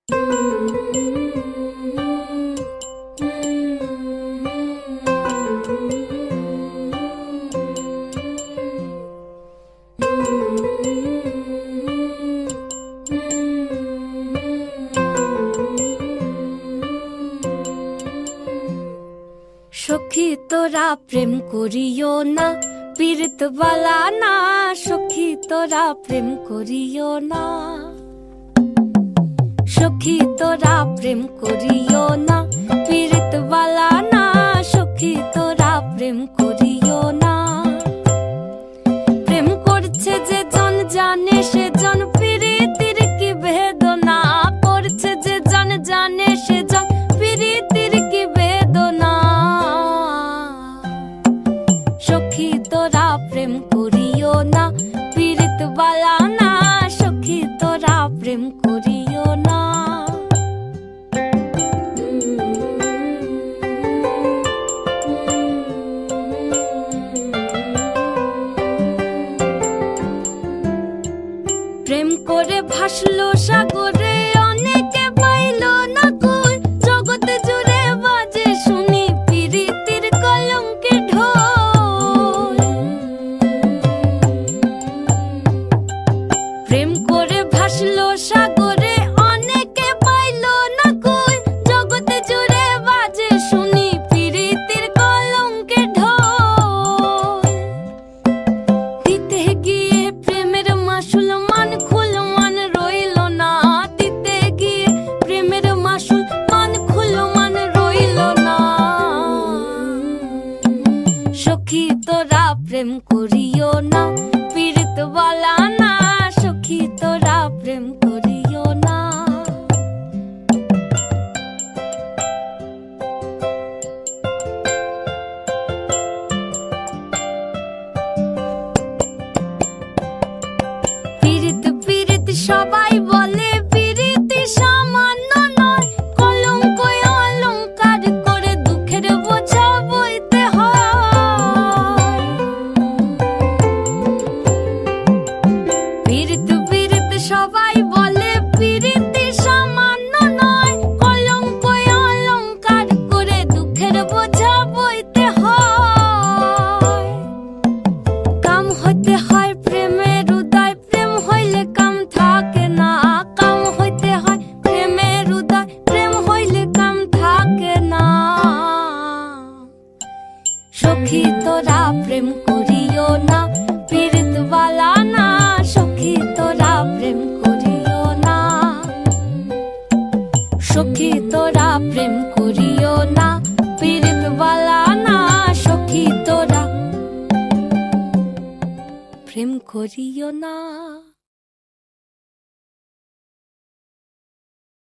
সখী তোরা প্রেম করিও না, পীড়িত বালা না। সখী তোরা প্রেম করিও না, সখী তোরা প্রেম করিও না, পীড়িত বালা না। সখী তোরা প্রেম করিও না। প্রেম করছে যে জন জানে সে জন, পীড়িতির কি বেদনা করছে যে জন জানে সে জন, পীড়িতির কি বেদনা। সখী তোরা প্রেম করিও না, পীড়িত বালা না। সখী তোরা প্রেম করিও না। প্রেম করে ভাসলো সাগরে, অনেকে পাইল না কই। জগতে জুড়ে বাজে শুনি পীড়িতির কলঙ্কের ঢোল। প্রেম করে ভাসলো সাগরে, অনেকে পাইল না কই। জগতে জুড়ে বাজে শুনি পীড়িতির কলঙ্কের ঢোল। দিতে গিয়ে প্রেমের মাসুল মান খুল মান রইল না। দিতে গিয়ে প্রেমের মাসুল মান খুল মান রইল না। সখী তোরা প্রেম করিও না, পীড়িত বালা না। সখী তোরা প্রেম করিও না। পীড়িত পীড়িত সবাই বলে, পীড়িতি সামান্য নয়। কলঙ্ক অলঙ্কার করে দুঃখের বোঝা বইতে হয়। পীড়িত পীড়িত সবাই বলে, পীড়িতি সামান্য নয়। কলঙ্ক অলঙ্কার করে দুঃখের বোঝা বইতে হয়। কাম হইতে হয় প্রেমের উদয়, প্রেম হইলে কাম থাকে না। কাম হইতে হয় প্রেমের উদয়, প্রেম হইলে কাম থাকে না। সখী তোরা প্রেম করিও না, পীড়িত বালা না। সখী তোরা প্রেম করিও না, সখী তোরা প্রেম করিও না, পীড়িত বালা না। সখী তোরা প্রেম করিও না।